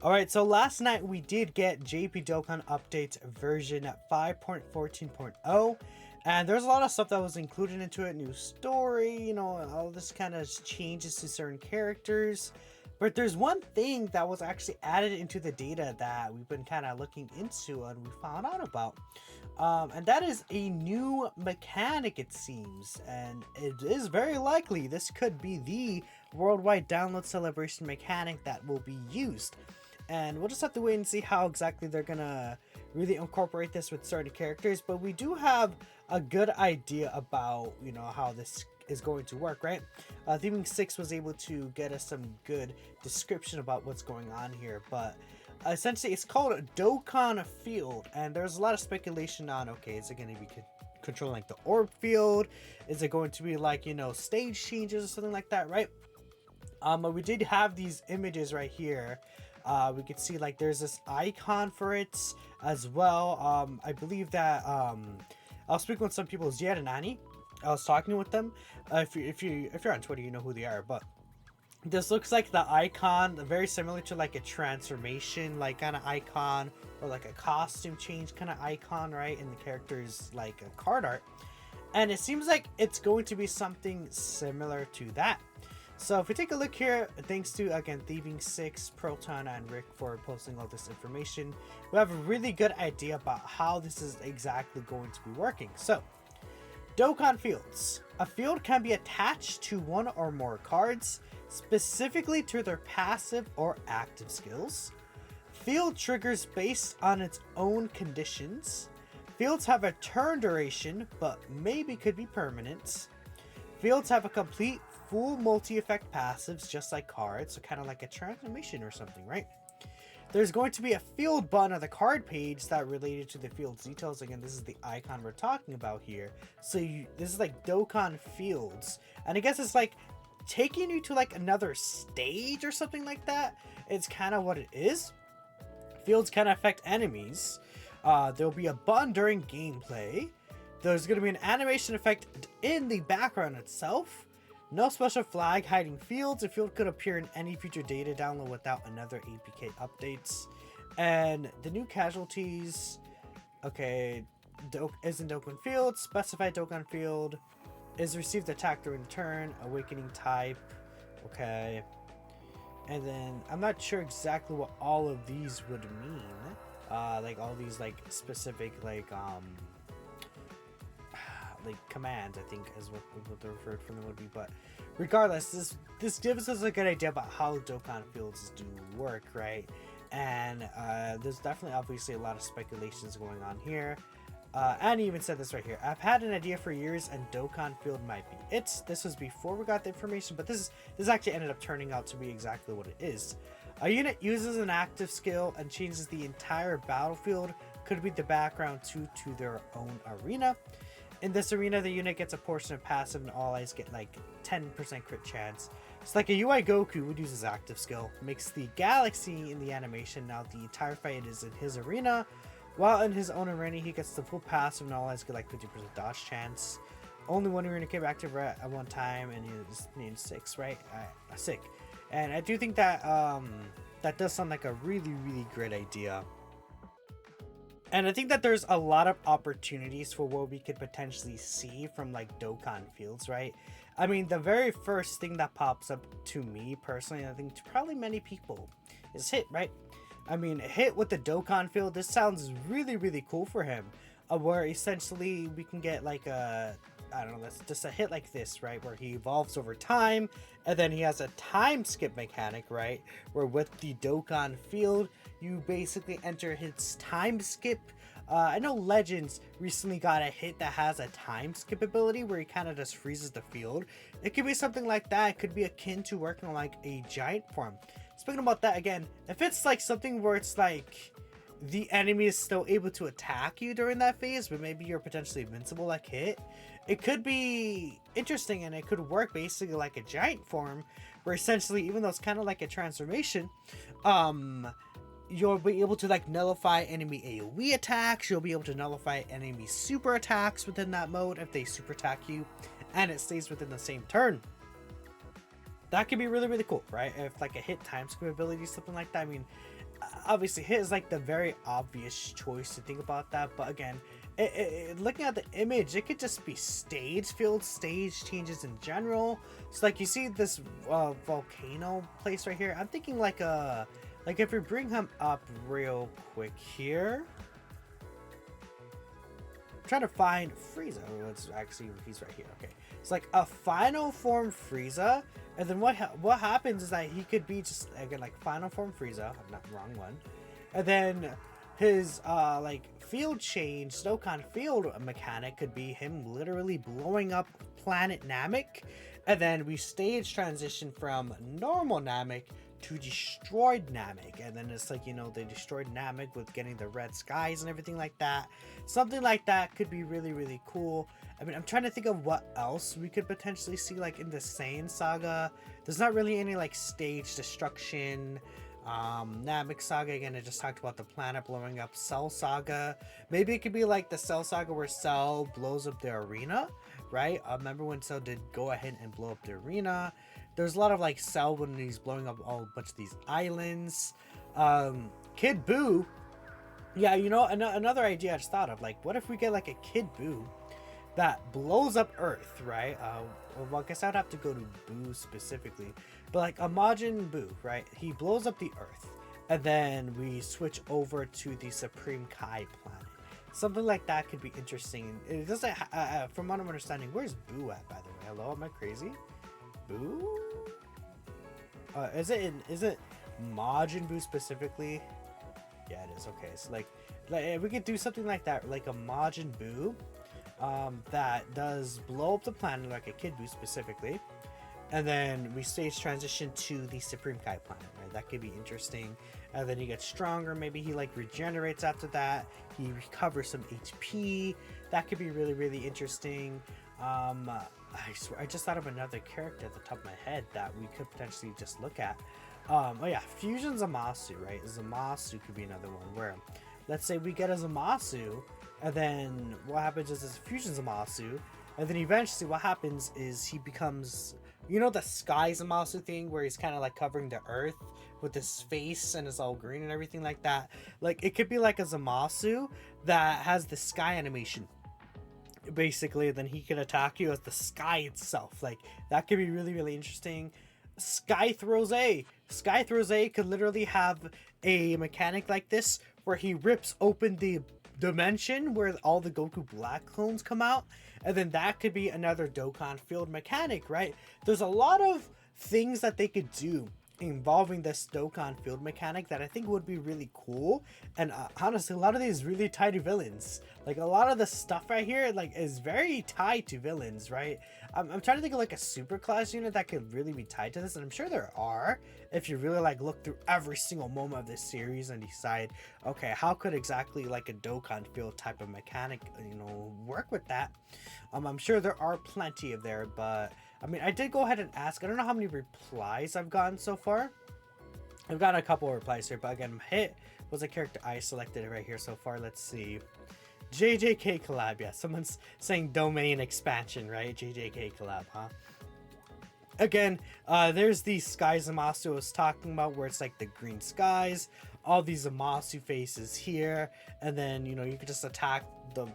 Alright, so last night we did get JP Dokkan Update version 5.14.0, and there's a lot of stuff that was included into it. New story, you know, all this kind of changes to certain characters. But there's one thing that was actually added into the data that we've been kind of looking into and we found out about. And that is a new mechanic, it seems. And it is very likely this could be the worldwide download celebration mechanic that will be used. And we'll just have to wait and see how exactly they're gonna really incorporate this with certain characters. But we do have a good idea about, you know, how this is going to work, right? Theming 6 was able to get us some good description about what's going on here. But essentially, it's called Dokkan Field. And there's a lot of speculation on, okay, is it going to be controlling like the orb field? Is it going to be like, you know, stage changes or something like that, right? But we did have these images right here. We could see like there's this icon for it as well. I believe that I was speaking with some people, Ziad and Annie. I was talking with them. If you're on Twitter, you know who they are. But this looks like the icon, very similar to like a transformation like kind of icon, or like a costume change kind of icon, right? In the character's like a card art, and it seems like it's going to be something similar to that. So if we take a look here, thanks to, again, Theming 6, Proton, and Rick for posting all this information, we have a really good idea about how this is exactly going to be working. So, Dokkan Fields. A field can be attached to one or more cards, specifically to their passive or active skills. Field triggers based on its own conditions. Fields have a turn duration, but maybe could be permanent. Fields have a complete full multi-effect passives, just like cards, so kind of like a transformation or something, right? There's going to be a field button on the card page that related to the field's details. Again, this is the icon we're talking about here. So this is like Dokkan Fields, and I guess it's like taking you to like another stage or something like that. It's kind of what it is. Fields can affect enemies. There'll be a button during gameplay. There's going to be an animation effect in the background itself. No special flag hiding fields. A field could appear in any future data download without another APK updates. And the new casualties, okay, is in Dokkan Field. Specified Dokkan Field is received attack during turn. Awakening type, okay. And then I'm not sure exactly what all of these would mean. Like all these like specific like commands, I think is what the referred from them would be. But regardless, this gives us a good idea about how Dokkan Fields do work, right? And there's definitely obviously a lot of speculations going on here. Annie even said this right here. I've had an idea for years, and Dokkan Field might be it. This was before we got the information, but this actually ended up turning out to be exactly what it is. A unit uses an active skill and changes the entire battlefield. Could be the background to their own arena. In this arena, the unit gets a portion of passive and all allies get like 10% crit chance. It's like a UI Goku would use his active skill. Makes the galaxy in the animation. Now the entire fight is in his arena. While in his own arena, he gets the full passive and all allies get like 50% dodge chance. Only one arena came active at one time, and it's named 6, right? Sick. And I do think that that does sound like a really, really great idea. And I think that there's a lot of opportunities for what we could potentially see from like Dokkan Fields, right? I mean, the very first thing that pops up to me personally, and I think to probably many people, is Hit, right? I mean, Hit with the Dokkan Field, this sounds really, really cool for him. Where essentially we can get like a, I don't know, that's just a hit like this, right? Where he evolves over time, and then he has a time skip mechanic, right? Where with the Dokkan Field, you basically enter his time skip. I know Legends recently got a hit that has a time skip ability where he kind of just freezes the field. It could be something like that. It could be akin to working on like a giant form. Speaking about that again, if it's like something where it's like the enemy is still able to attack you during that phase, but maybe you're potentially invincible like Hit, it could be interesting, and it could work basically like a giant form, where essentially, even though it's kind of like a transformation, you'll be able to like nullify enemy AoE attacks. You'll be able to nullify enemy super attacks within that mode if they super attack you, and it stays within the same turn. that could be really, really cool, right? If like a hit time skip ability, something like that. I mean, obviously hit is like the very obvious choice to think about that, but again, looking at the image, it could just be stage changes in general. So like you see this volcano place right here. I'm thinking like if we bring him up real quick here, I'm trying to find Frieza. Let's actually, he's right here. Okay, it's like a final form Frieza, and then what happens is that he could be just again like final form Frieza. I'm not wrong one, and then his like field change, Dokkan field mechanic could be him literally blowing up planet Namek, and then we stage transition from normal Namek to destroyed Namek, and then it's like, you know, they destroyed Namek with getting the red skies and everything like that. Something like that could be really, really cool. I mean, I'm trying to think of what else we could potentially see like in the Saiyan saga. There's not really any like stage destruction. Namek saga, again, I just talked about the planet blowing up. Cell saga, maybe it could be like the Cell saga where Cell blows up the arena, right? Remember when Cell did go ahead and blow up the arena? There's a lot of like Cell when he's blowing up a bunch of these islands. Kid Buu, yeah, you know, another idea I just thought of, like, what if we get like a Kid Buu that blows up Earth, right? Well, I guess I'd have to go to Buu specifically, but like a Majin Buu, right? He blows up the Earth, and then we switch over to the Supreme Kai planet. Something like that could be interesting. It doesn't, from what I'm understanding, where's Buu at, by the way? Hello, am I crazy? Buu? Is it Majin Buu specifically? Yeah, it is. Okay, so like we could do something like that, like a Majin Buu that does blow up the planet, like a Kid Buu specifically, and then we stage transition to the Supreme Kai planet, right? That could be interesting. And then he gets stronger. Maybe he like regenerates after that. He recovers some HP. That could be really, really interesting. I swear, I just thought of another character at the top of my head that we could potentially just look at. Oh yeah, Fusion Zamasu, right? Zamasu could be another one where, let's say we get a Zamasu, and then what happens is this Fusion Zamasu, and then eventually what happens is he becomes, you know, the Sky Zamasu thing where he's kind of like covering the earth with his face and it's all green and everything like that. Like it could be like a Zamasu that has the sky animation, basically, then he can attack you as the sky itself. Like that could be really, really interesting. Sky Throws A could literally have a mechanic like this where he rips open the dimension where all the Goku Black clones come out, and then that could be another Dokkan field mechanic, right? There's a lot of things that they could do involving this Dokkan field mechanic that I think would be really cool. And honestly, a lot of these really tied to villains. Like a lot of the stuff right here like is very tied to villains, right? I'm trying to think of like a super class unit that could really be tied to this, and I'm sure there are, if you really like look through every single moment of this series and decide, okay, how could exactly like a Dokkan field type of mechanic, you know, work with that. I'm sure there are plenty of there, but I mean, I did go ahead and ask. I don't know how many replies I've gotten so far. I've gotten a couple of replies here, but again, Hit was a character I selected right here so far. Let's see. JJK collab. Yeah, someone's saying domain expansion, right? JJK collab, huh? Again, there's the Sky Zamasu I was talking about, where it's like the green skies, all these Zamasu faces here, and then, you know, you could just attack the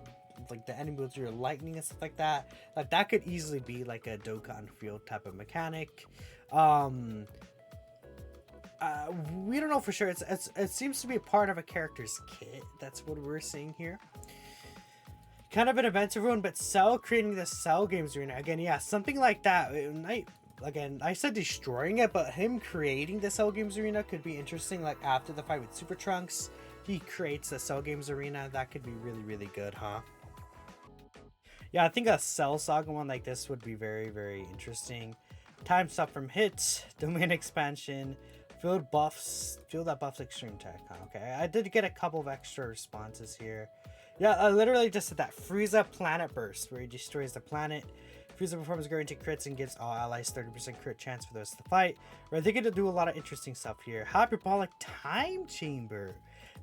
enemy with your lightning and stuff like that. Like that could easily be like a Dokkan field type of mechanic. We don't know for sure. It seems to be a part of a character's kit. That's what we're seeing here. Kind of an event everyone, but Cell creating the Cell Games Arena again. Yeah, something like that. Again, I said destroying it, but him creating the Cell Games Arena could be interesting. Like after the fight with Super Trunks, he creates the Cell Games Arena. That could be really, really good, huh? Yeah, I think a Cell Saga one like this would be very, very interesting. Time stop from hits, domain expansion, field that buffs extreme tech. Okay, I did get a couple of extra responses here. Yeah, I literally just said that. Frieza Planet Burst, where he destroys the planet. Frieza performs guaranteed crits and gives all allies 30% crit chance for the rest of the fight. Right, they get to do a lot of interesting stuff here. Hyperbolic Time Chamber.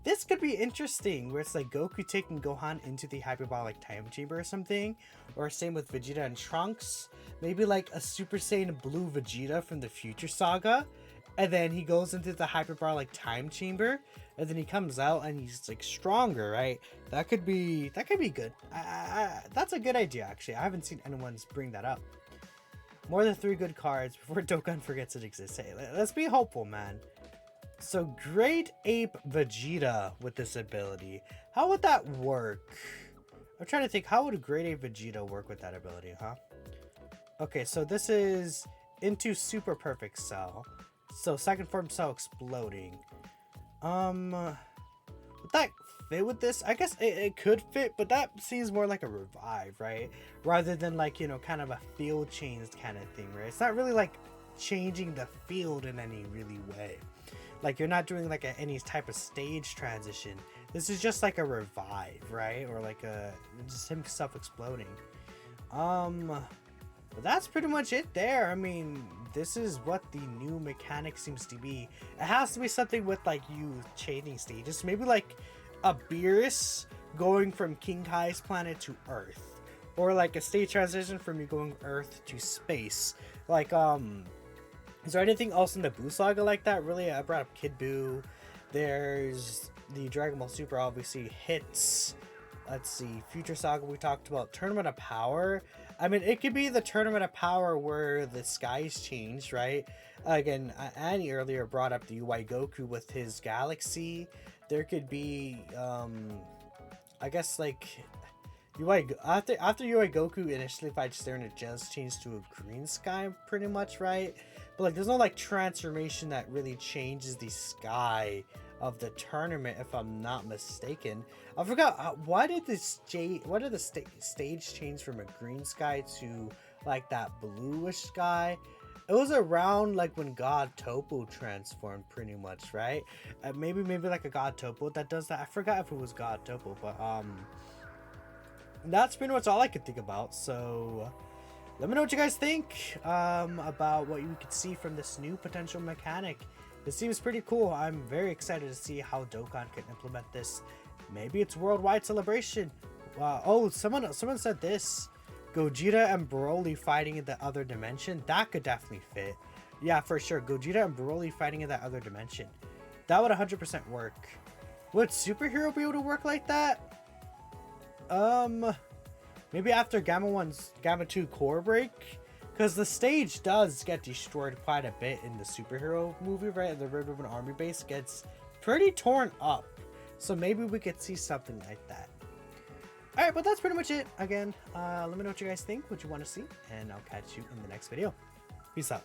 this could be interesting, where it's like Goku taking Gohan into the hyperbolic time chamber or something, or same with Vegeta and Trunks. Maybe like a Super Saiyan Blue Vegeta from the Future Saga, and then he goes into the hyperbolic time chamber, and then he comes out and he's like stronger, right? That could be good. That's a good idea, actually. I haven't seen anyone bring that up. More than 3 good cards before Dokkan forgets it exists. Hey, let's be hopeful, man. So Great Ape Vegeta with this ability. How would that work? I'm trying to think, how would Great Ape Vegeta work with that ability, huh? Okay, so this is into Super Perfect Cell. So second form cell exploding. Would that fit with this? I guess it could fit, but that seems more like a revive, right? Rather than like, you know, kind of a field change kind of thing, right? It's not really like changing the field in any really way. Like you're not doing like any type of stage transition. This is just like a revive, right? Or like just him self-exploding. But that's pretty much it there. I mean, this is what the new mechanic seems to be. It has to be something with like you changing stages. Maybe like a Beerus going from King Kai's planet to Earth. Or like a stage transition from you going Earth to space. Like, is there anything else in the Buu Saga like that? Really, I brought up Kid Buu. There's the Dragon Ball Super, obviously, hits. Let's see, Future Saga we talked about. Tournament of Power. I mean, it could be the Tournament of Power where the skies change, right? Again, Annie earlier brought up the UI Goku with his galaxy. There could be, I guess, like, after UI Goku initially fights Stern, it just changed to a green sky, pretty much, right? But like, there's no like transformation that really changes the sky of the tournament, if I'm not mistaken. I forgot why did the stage change from a green sky to like that bluish sky? It was around like when God Topo transformed, pretty much, right? Maybe like a God Topo that does that. I forgot if it was God Topo, but that's pretty much all I could think about. So let me know what you guys think about what you could see from this new potential mechanic. It seems pretty cool. I'm very excited to see how Dokkan can implement this. Maybe it's worldwide celebration. Oh, someone said this. Gogeta and Broly fighting in the other dimension. That could definitely fit. Yeah, for sure. Gogeta and Broly fighting in that other dimension. That would 100% work. Would Superhero be able to work like that? Maybe after Gamma 2 core break, because the stage does get destroyed quite a bit in the Superhero movie, right? The Red Ribbon Army base gets pretty torn up, so maybe we could see something like that. All right, but that's pretty much it. Again, let me know what you guys think, what you want to see, and I'll catch you in the next video. Peace out.